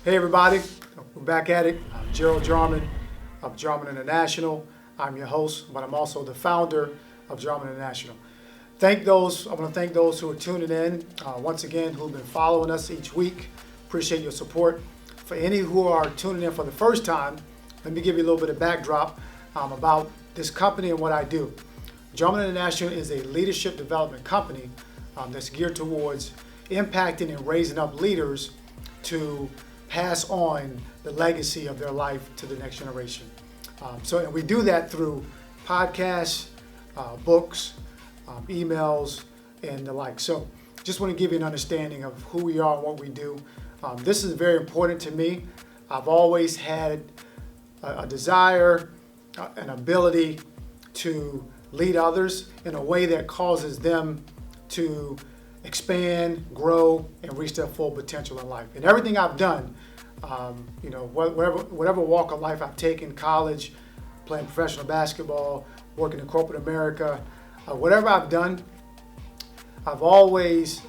Hey everybody, we're back at it. I'm Gerald of Jarman International. I'm your host, but I'm also the founder of Jarman International. I want to thank those who are tuning in, once again, who've been following us each week. Appreciate your support. For any who are tuning in for the first time, let me give you a little bit of backdrop about this company and what I do. Jarman International is a leadership development company that's geared towards impacting and raising up leaders to pass on the legacy of their life to the next generation. And we do that through podcasts, books, emails, and the like. So just want to give you an understanding of who we are and what we do. This is very important to me. I've always had a desire, an ability to lead others in a way that causes them to expand, grow, and reach their full potential in life. And everything I've done, whatever walk of life I've taken, college, playing professional basketball, working in corporate America, whatever I've done, I've always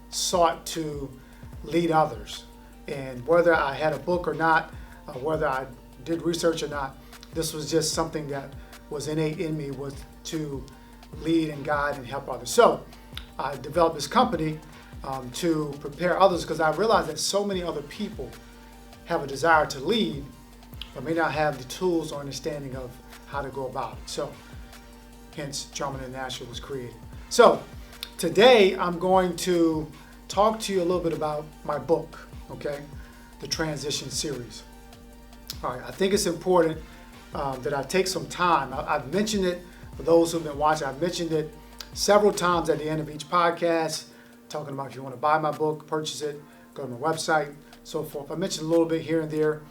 sought to lead others. And whether I had a book or not, whether I did research or not, this was just something that was innate in me, was to lead and guide and help others. So I developed this company to prepare others, because I realized that so many other people have a desire to lead, but may not have the tools or understanding of how to go about it. So hence Jarman International was created. So today I'm going to talk to you a little bit about my book, okay? The Transition Series. All right, I think it's important that I take some time. I've mentioned it for those who've been watching. I've mentioned it several times at the end of each podcast, talking about if you want to buy my book, purchase it, go to my website, so forth. I mentioned a little bit here and there,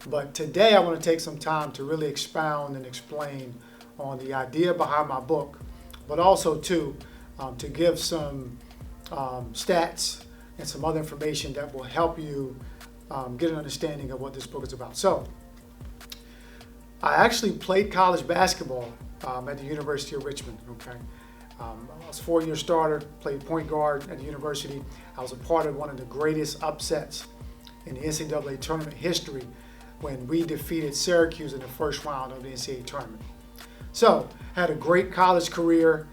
but today I want to take some time to really expound and explain on the idea behind my book, but also to give some stats and some other information that will help you get an understanding of what this book is about. So I actually played college basketball at the University of Richmond, okay? I was a 4-year starter, played point guard at the university. I was a part of one of the greatest upsets in the NCAA tournament history when we defeated Syracuse in the first round of the NCAA tournament. So, had a great college career.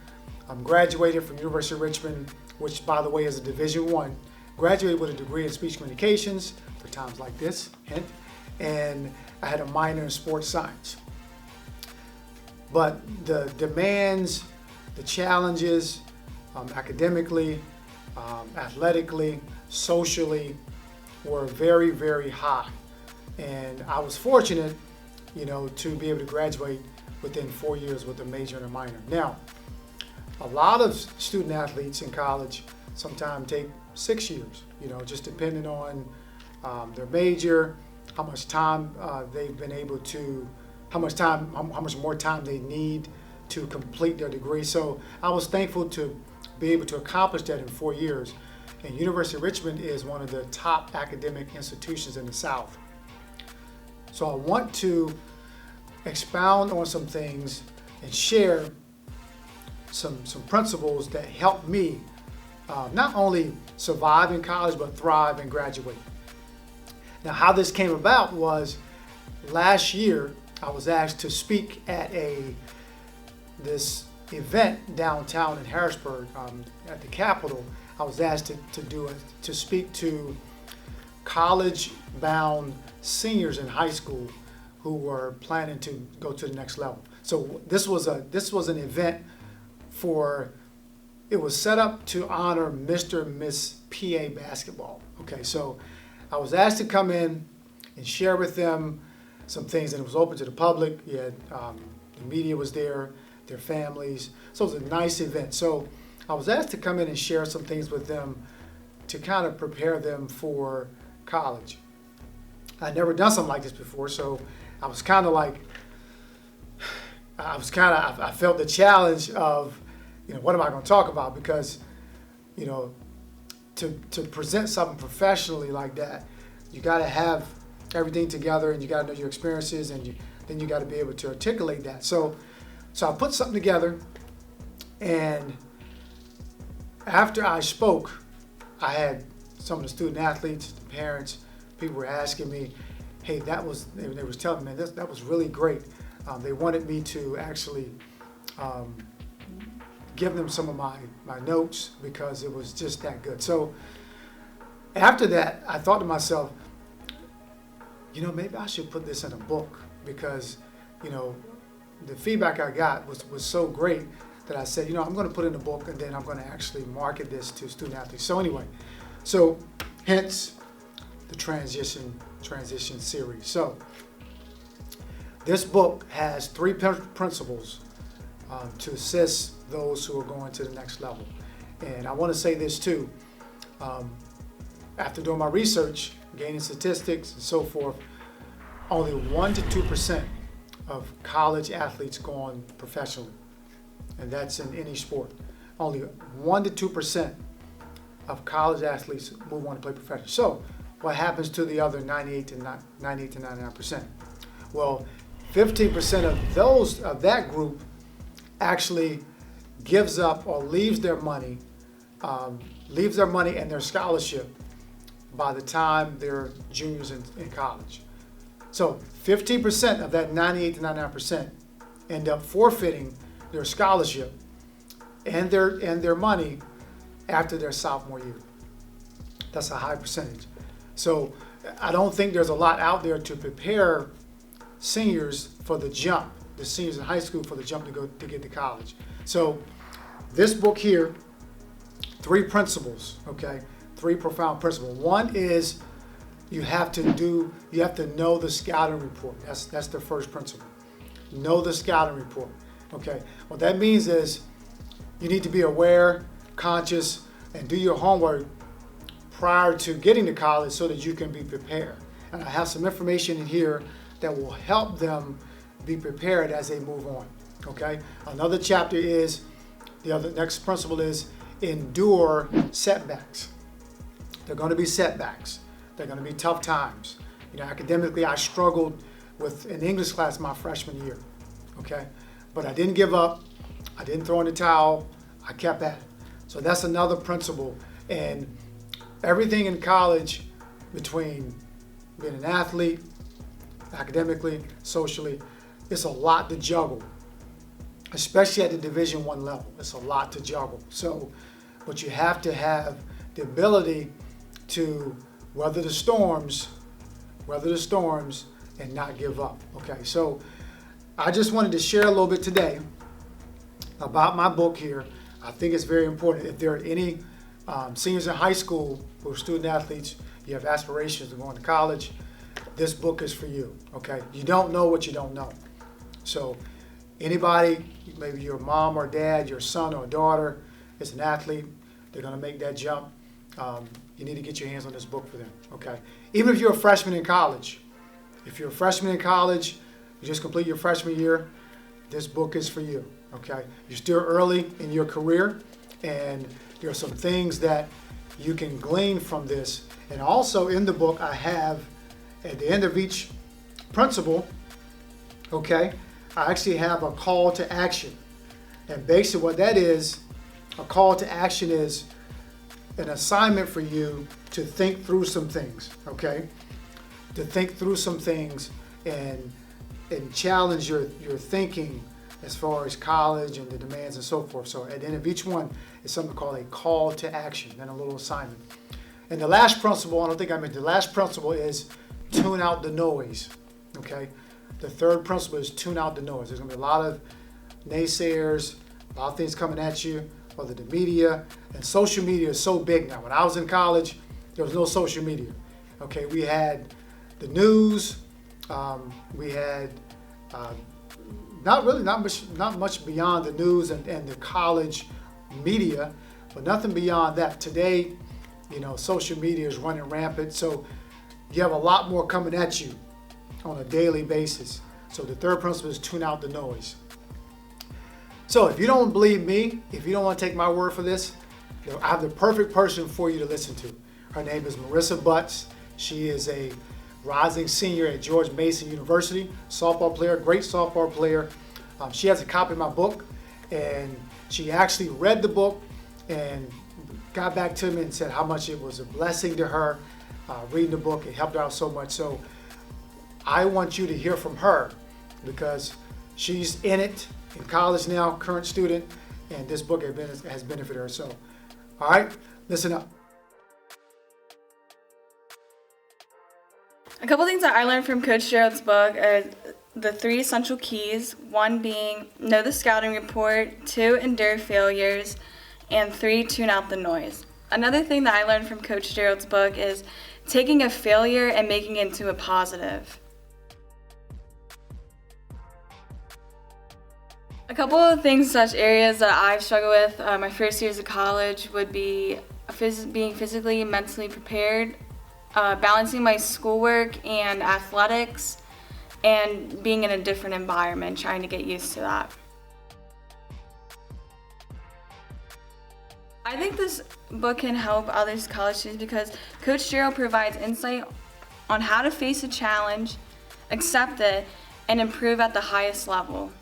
Graduated from University of Richmond, which by the way is a Division I. Graduated with a degree in speech communications for times like this, hint, and I had a minor in sports science. But the demands, the challenges, academically, athletically, socially, were very, very high. And I was fortunate, to be able to graduate within 4 years with a major and a minor. Now, a lot of student athletes in college sometimes take 6 years, just depending on their major, how much time they've been able to, how much more time they need to complete their degree. So I was thankful to be able to accomplish that in 4 years. And University of Richmond is one of the top academic institutions in the South. So I want to expound on some things and share some principles that help me not only survive in college, but thrive and graduate. Now, how this came about was last year I was asked to speak at this event downtown in Harrisburg at the Capitol. I was asked to speak to college-bound seniors in high school who were planning to go to the next level. So this was an event it was set up to honor Mr. and Miss PA basketball. Okay, so I was asked to come in and share with them some things, and it was open to the public. The media was there, their families. So it was a nice event. So I was asked to come in and share some things with them to kind of prepare them for college. I'd never done something like this before, so I felt the challenge of, what am I going to talk about? Because, to present something professionally like that, you got to have everything together, and you got to know your experiences, and then you got to be able to articulate that. So I put something together, and after I spoke, I had some of the student athletes, the parents, people were asking me, hey, they was telling me, man, that was really great. They wanted me to actually give them some of my notes because it was just that good. So after that, I thought to myself, maybe I should put this in a book because, the feedback I got was so great that I said, I'm going to put it in a book and then I'm going to actually market this to student athletes. So anyway, hence the transition series. So this book has 3 principles to assist those who are going to the next level. And I want to say this too. After doing my research, gaining statistics and so forth, only 1% to 2% of college athletes go on professionally. And that's in any sport. Only 1% to 2% of college athletes move on to play professionally. So what happens to the other 98 to 99%? Well, 15% of that group actually gives up or leaves their money and their scholarship by the time they're juniors in college. So 15% of that 98 to 99% end up forfeiting their scholarship and their money after their sophomore year. That's a high percentage. So I don't think there's a lot out there to prepare seniors for the jump, the seniors in high school for the jump to get to college. So this book here, 3 principles, okay? 3 profound principles. One is you have to know the scouting report. That's the first principle. Know the scouting report. Okay. What that means is you need to be aware, conscious, and do your homework prior to getting to college so that you can be prepared. And I have some information in here that will help them be prepared as they move on. Okay. Another chapter is next principle is endure setbacks. They're going to be setbacks. They're going to be tough times. Academically, I struggled with an English class my freshman year, okay? But I didn't give up. I didn't throw in the towel. I kept at it. So that's another principle. And everything in college, between being an athlete, academically, socially, it's a lot to juggle, especially at the Division I level. It's a lot to juggle. But you have to have the ability to weather the storms and not give up. Okay, so I just wanted to share a little bit today about my book here. I think it's very important. If there are any seniors in high school who are student athletes, you have aspirations of going to college, this book is for you. Okay, you don't know what you don't know. So anybody, maybe your mom or dad, your son or daughter is an athlete, they're going to make that jump. You need to get your hands on this book for them, okay? Even if you're a freshman in college, you just complete your freshman year, this book is for you, okay? You're still early in your career, and there are some things that you can glean from this. And also in the book, I have, at the end of each principle, okay, I actually have a call to action. And basically what that is, a call to action is an assignment for you to think through some things, okay? To think through some things and challenge your thinking as far as college and the demands and so forth. So at the end of each one is something called a call to action and a little assignment. And the last principle, I don't think I mentioned, the last principle is tune out the noise, okay? The third principle is tune out the noise. There's gonna be a lot of naysayers, a lot of things coming at you, whether the media, and social media is so big now. When I was in college, there was no social media. Okay, we had the news, we had not much beyond the news and the college media, but nothing beyond that. Today, social media is running rampant, so you have a lot more coming at you on a daily basis. So the third principle is tune out the noise. So if you don't believe me, if you don't want to take my word for this, I have the perfect person for you to listen to. Her name is Marissa Butts. She is a rising senior at George Mason University, softball player, great softball player. She has a copy of my book, and she actually read the book and got back to me and said how much it was a blessing to her reading the book. It helped her out so much. So I want you to hear from her because she's in it in college now, current student, and this book has benefited her. So, all right, listen up. A couple things that I learned from Coach Gerald's book are the 3 essential keys. 1 being know the scouting report, 2 endure failures, and 3 tune out the noise. Another thing that I learned from Coach Gerald's book is taking a failure and making it into a positive. A couple of things, such areas that I've struggled with my first years of college would be being physically and mentally prepared, balancing my schoolwork and athletics, and being in a different environment, trying to get used to that. I think this book can help other college students because Coach Gerald provides insight on how to face a challenge, accept it, and improve at the highest level.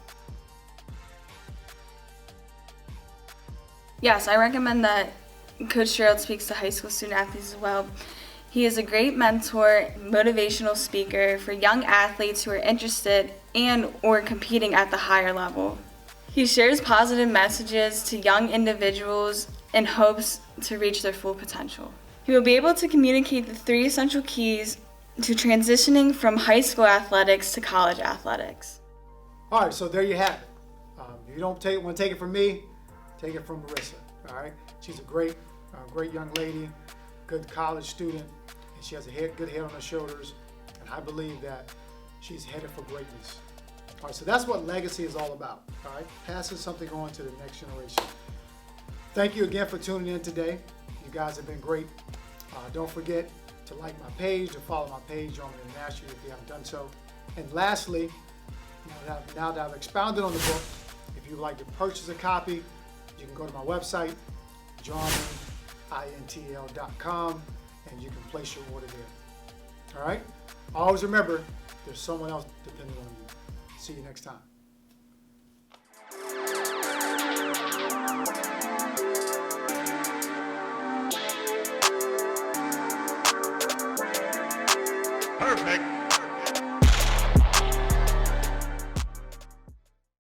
Yes, I recommend that Coach Gerald speaks to high school student athletes as well. He is a great mentor, motivational speaker for young athletes who are interested and or competing at the higher level. He shares positive messages to young individuals in hopes to reach their full potential. He will be able to communicate the 3 essential keys to transitioning from high school athletics to college athletics. All right, so there you have it. If you don't want to take it from me, take it from Marissa. All right, she's a great young lady, good college student, and she has a good head on her shoulders, and I believe that she's headed for greatness. All right, so that's what legacy is all about. All right, passing something on to the next generation. Thank you again for tuning in today. You guys have been great. Don't forget to like my page, to follow my page, Gerald International, if you haven't done so. And lastly, now that I've expounded on the book, if you'd like to purchase a copy, you can go to my website, jarmanintl.com, and you can place your order there. All right? Always remember, there's someone else depending on you. See you next time. Perfect.